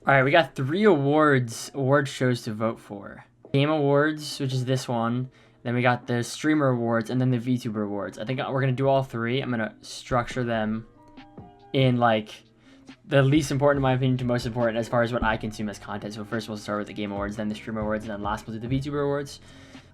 All right, we got 3 award shows to vote for. Game Awards, which is this one. Then we got the Streamer Awards, and then the VTuber Awards. I think we're gonna do all 3. I'm gonna structure them in like the least important, in my opinion, to most important as far as what I consume as content. So first we'll start with the Game Awards, then the Streamer Awards, and then last we'll do the VTuber Awards.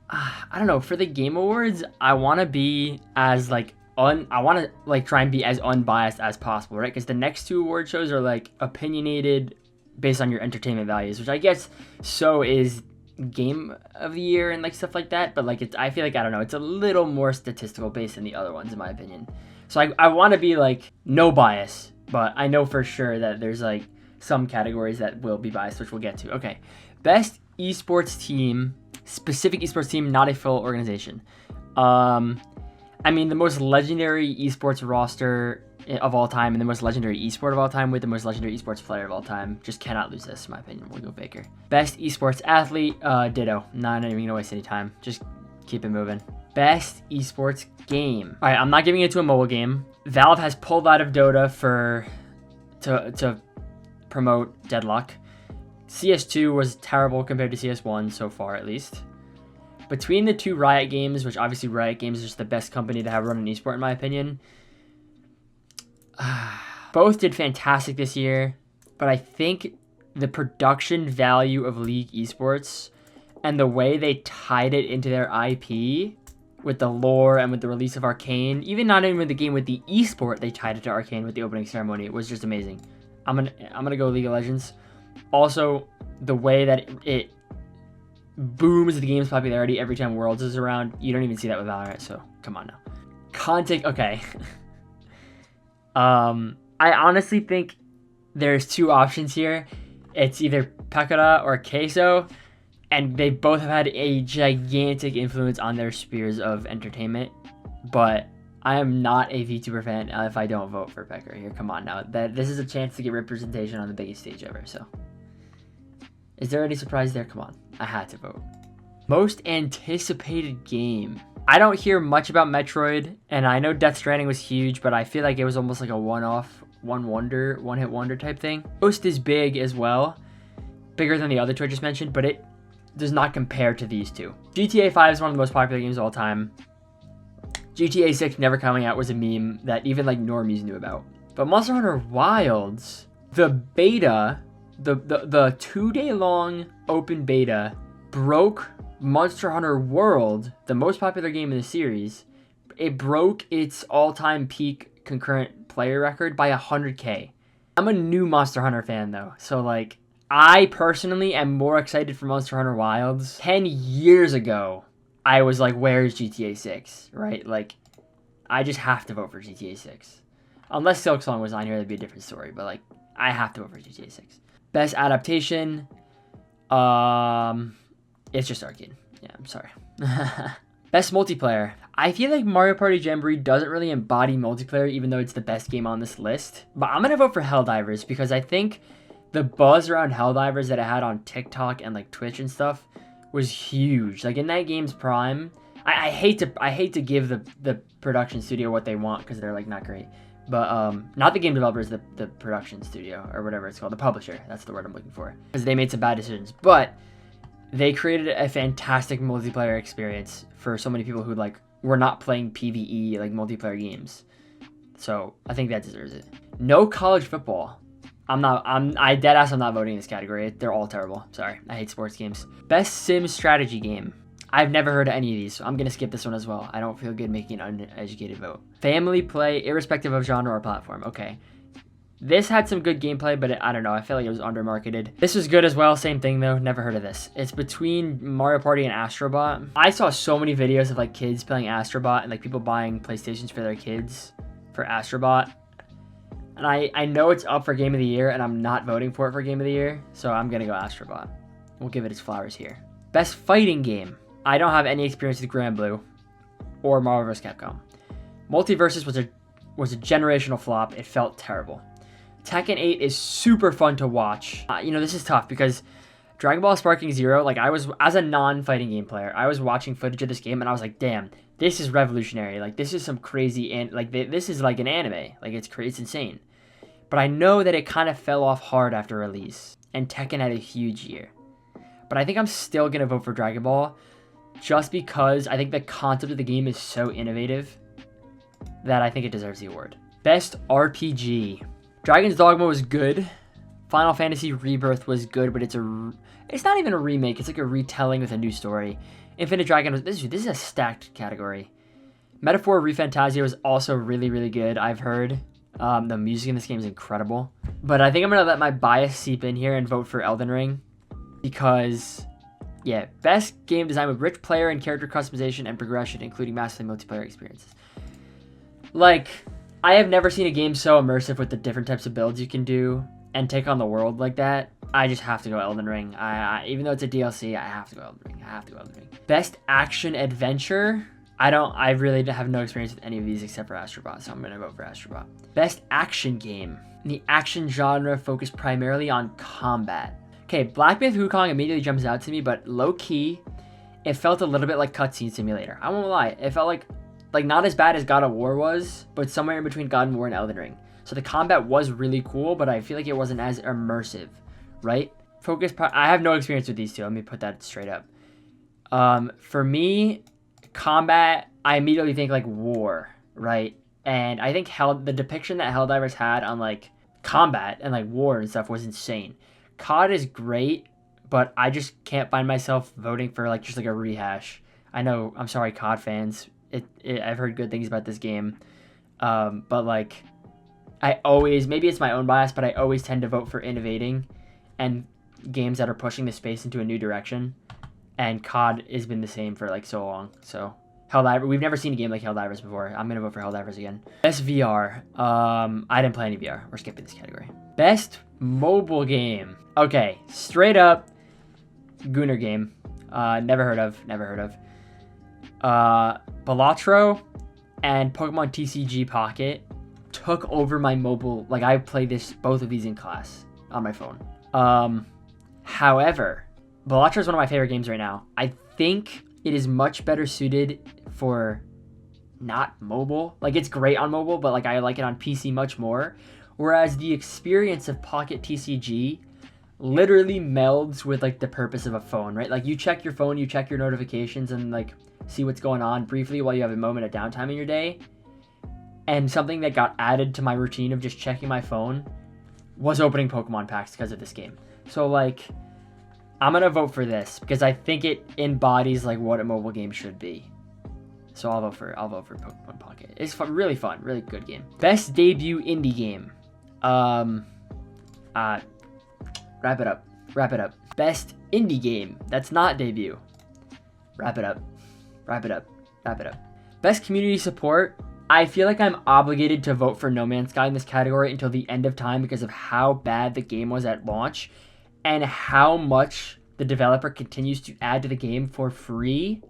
I don't know. For the Game Awards, I want to be as like I want to like try and be as unbiased as possible, right? Because the next 2 award shows are like opinionated based on your entertainment values, which I guess so is Game of the Year and like stuff like that. But like I feel like, I don't know, it's a little more statistical based than the other ones in my opinion. So I want to be like no bias, but I know for sure that there's like some categories that will be biased, which we'll get to. Okay, best esports team, specific esports team, not a full organization. I mean, the most legendary esports roster of all time and the most legendary esport of all time with the most legendary esports player of all time. Just cannot lose this, in my opinion. We'll go Faker. Best esports athlete, ditto. Not even gonna waste any time. Just keep it moving. Best esports game. All right, I'm not giving it to a mobile game. Valve has pulled out of Dota to promote Deadlock. CS2 was terrible compared to CS1 so far, at least. Between the 2 Riot Games, which obviously Riot Games is just the best company to have run an esport in my opinion, both did fantastic this year, but I think the production value of League Esports and the way they tied it into their IP with the lore and with the release of Arcane, even not even with the game, with the esport, they tied it to Arcane with the opening ceremony. It was just amazing. I'm gonna go League of Legends. Also, the way that it booms the game's popularity every time Worlds is around. You don't even see that with Valorant, so come on now. Content, okay. I honestly think there's 2 options here. It's either Pekora or Queso, and they both have had a gigantic influence on their spheres of entertainment, but I am not a VTuber fan if I don't vote for Pekora here. Come on now. This is a chance to get representation on the biggest stage ever, so. Is there any surprise there? Come on. I had to vote. Most anticipated game. I don't hear much about Metroid, and I know Death Stranding was huge, but I feel like it was almost like a one-off, one-hit wonder type thing. Ghost is big as well. Bigger than the other 2 I just mentioned, but it does not compare to these 2. GTA 5 is one of the most popular games of all time. GTA 6 never coming out was a meme that even like normies knew about. But Monster Hunter Wilds, the beta, the 2-day long open beta broke Monster Hunter World, the most popular game in the series. It broke its all-time peak concurrent player record by 100K. I'm a new Monster Hunter fan though, so like I personally am more excited for Monster Hunter Wilds. 10 years ago, I was like, where's GTA 6, right? Like, I just have to vote for GTA 6. Unless Silk Song was on here, that'd be a different story, but like, I have to vote for GTA 6. Best adaptation, it's just Arcane. Yeah, I'm sorry. Best multiplayer. I feel like Mario Party Jamboree doesn't really embody multiplayer, even though it's the best game on this list. But I'm gonna vote for Helldivers because I think the buzz around Helldivers that it had on TikTok and like Twitch and stuff was huge. Like in that game's prime, I hate to give the production studio what they want because they're like not great. But not the game developers, the production studio or whatever it's called, the publisher. That's the word I'm looking for. Because they made some bad decisions, but they created a fantastic multiplayer experience for so many people who like were not playing PvE like multiplayer games. So I think that deserves it. No college football. I'm deadass. I'm not voting in this category. They're all terrible. Sorry, I hate sports games. Best sim strategy game. I've never heard of any of these, so I'm going to skip this one as well. I don't feel good making an uneducated vote. Family play, irrespective of genre or platform. Okay. This had some good gameplay, but I don't know. I feel like it was undermarketed. This was good as well. Same thing, though. Never heard of this. It's between Mario Party and Astrobot. I saw so many videos of, like, kids playing Astrobot and, like, people buying PlayStations for their kids for Astrobot. And I know it's up for Game of the Year, and I'm not voting for it for Game of the Year, so I'm going to go Astrobot. We'll give it its flowers here. Best fighting game. I don't have any experience with Granblue or Marvel vs. Capcom. Multiversus was a generational flop. It felt terrible. Tekken 8 is super fun to watch. This is tough because Dragon Ball Sparking Zero, like I was, as a non-fighting game player, I was watching footage of this game and I was like, damn, this is revolutionary. Like this is some crazy, and like this is like an anime. Like it's insane. But I know that it kind of fell off hard after release. and Tekken had a huge year. But I think I'm still going to vote for Dragon Ball just because I think the concept of the game is so innovative that I think it deserves the award. Best RPG. Dragon's Dogma was good. Final Fantasy Rebirth was good, but it's not even a remake. It's like a retelling with a new story. Infinite Dragon was this is a stacked category. Metaphor ReFantazio was also really, really good, I've heard. The music in this game is incredible. But I think I'm going to let my bias seep in here and vote for Elden Ring. Because, yeah, best game design with rich player and character customization and progression, including massively multiplayer experiences. Like, I have never seen a game so immersive with the different types of builds you can do and take on the world like that. I just have to go Elden Ring. Even though it's a DLC, I have to go Elden Ring. Best action adventure. I really have no experience with any of these except for Astrobot, so I'm going to vote for Astrobot. Best action game. The action genre focused primarily on combat. Okay, Black Myth Wukong immediately jumps out to me, but low-key, it felt a little bit like Cutscene Simulator. I won't lie. It felt like not as bad as God of War was, but somewhere in between God of War and Elden Ring. So the combat was really cool, but I feel like it wasn't as immersive, right? I have no experience with these two. Let me put that straight up. For me, combat, I immediately think like war, right? And I think the depiction that Helldivers had on like combat and like war and stuff was insane. COD is great, but I just can't find myself voting for like just like a rehash. I know, I'm sorry, COD fans. I've heard good things about this game, but like maybe it's my own bias, but I always tend to vote for innovating and games that are pushing the space into a new direction. And COD has been the same for like so long. So Helldivers, we've never seen a game like Helldivers before. I'm gonna vote for Helldivers again. Best VR. I didn't play any VR. We're skipping this category. Best mobile game. Okay, straight up, Gunnar game. Never heard of. Balatro and Pokemon TCG Pocket took over my mobile. Like I play both of these in class on my phone. However, Balatro is one of my favorite games right now. I think it is much better suited for not mobile. Like it's great on mobile, but like I like it on PC much more. Whereas the experience of Pocket TCG literally melds with like the purpose of a phone, right? Like you check your phone, you check your notifications and like see what's going on briefly while you have a moment of downtime in your day. And something that got added to my routine of just checking my phone was opening Pokemon packs because of this game. So like, I'm going to vote for this because I think it embodies like what a mobile game should be. So I'll vote for Pokemon Pocket. It's fun, really good game. Best debut indie game. Wrap it up. Best indie game that's not debut. Wrap it up. Best community support. I feel like I'm obligated to vote for No Man's Sky in this category until the end of time because of how bad the game was at launch and how much the developer continues to add to the game for free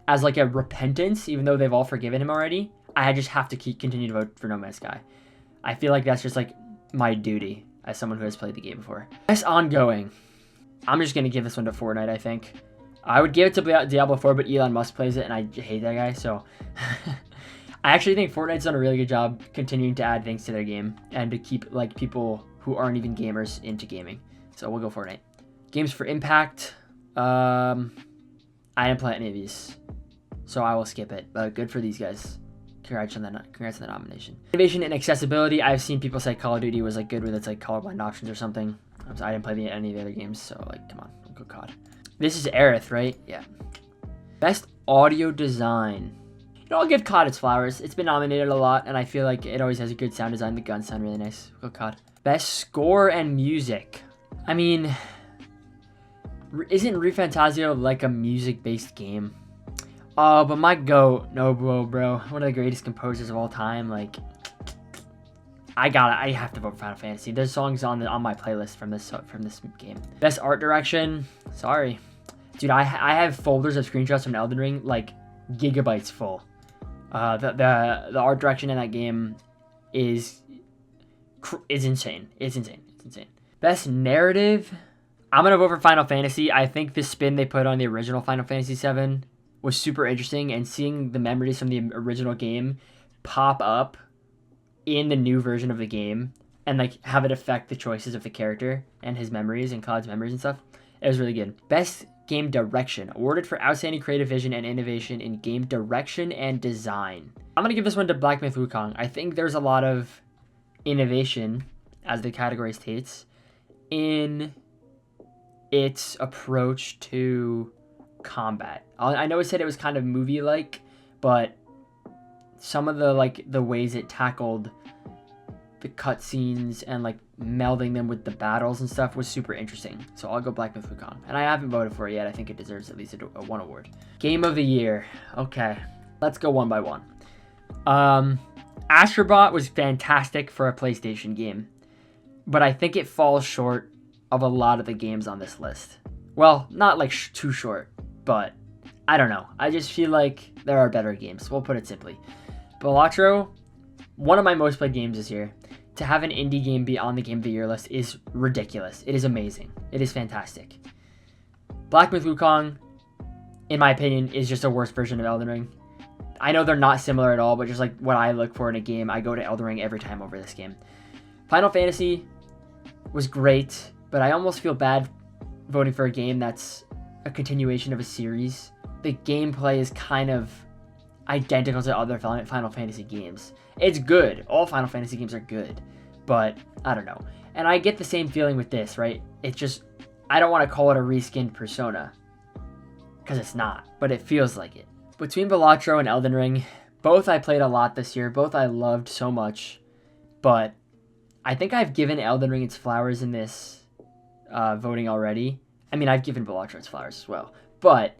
as like a repentance, even though they've all forgiven him already. I just have to continue to vote for No Man's Sky. I feel like that's just like my duty as someone who has played the game before. Best ongoing. I'm just going to give this one to Fortnite, I think. I would give it to Diablo 4, but Elon Musk plays it, and I hate that guy, so... I actually think Fortnite's done a really good job continuing to add things to their game and to keep like people who aren't even gamers into gaming. So we'll go Fortnite. Games for Impact. I didn't play any of these, so I will skip it. But good for these guys. Congrats on the nomination. Innovation and accessibility. I've seen people say Call of Duty was like good with its like colorblind options or something. I didn't play any of the other games, so like come on, I'll go COD. This is Aerith, right? Yeah. Best audio design. I'll give COD its flowers. It's been nominated a lot, and I feel like it always has a good sound design. The guns sound really nice. Go COD. Best score and music. I mean, isn't ReFantazio like a music-based game? Oh, but my GOAT, Nobuo, bro. One of the greatest composers of all time. Like, I have to vote for Final Fantasy. There's songs on my playlist from this game. Best art direction. Sorry, dude. I have folders of screenshots from Elden Ring, like gigabytes full. The art direction in that game is insane. It's insane. Best narrative. I'm gonna vote for Final Fantasy. I think the spin they put on the original Final Fantasy VII was super interesting, and seeing the memories from the original game pop up in the new version of the game and like have it affect the choices of the character and his memories and Cloud's memories and stuff. It was really good. Best game direction, awarded for outstanding creative vision and innovation in game direction and design. I'm gonna give this one to Black Myth Wukong. I think there's a lot of innovation, as the category states, in its approach to combat. I know it said it was kind of movie-like, but some of the ways it tackled the cutscenes and like melding them with the battles and stuff was super interesting. So I'll go Black Myth Wukong. And I haven't voted for it yet. I think it deserves at least a one award. Game of the year. Okay, let's go one by one. Astrobot was fantastic for a PlayStation game, but I think it falls short of a lot of the games on this list. Well, not like too short, but I don't know. I just feel like there are better games. We'll put it simply. Balatro, one of my most played games this year. To have an indie game be on the Game of the Year list is ridiculous. It is amazing. It is fantastic. Black Myth Wukong, in my opinion, is just a worse version of Elden Ring. I know they're not similar at all, but just like what I look for in a game, I go to Elden Ring every time over this game. Final Fantasy was great, but I almost feel bad voting for a game that's a continuation of a series. The gameplay is kind of identical to other Final Fantasy games. It's good. All Final Fantasy games are good, but I don't know. And I get the same feeling with this, right? It's just, I don't want to call it a reskinned Persona, because it's not, but it feels like it. Between Balatro and Elden Ring, both I played a lot this year, both I loved so much, but I think I've given Elden Ring its flowers in this voting already. I mean, I've given Balatro its flowers as well, but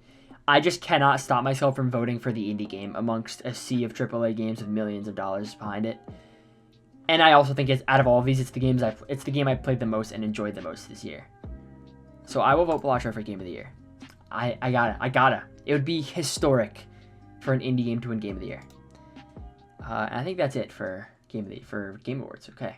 I just cannot stop myself from voting for the indie game amongst a sea of AAA games with millions of dollars behind it. And I also think it's, out of all of these, it's the game I've played the most and enjoyed the most this year. So I will vote Balatro for Game of the Year. I gotta. It would be historic for an indie game to win Game of the Year. And I think that's it for Game Awards. Okay.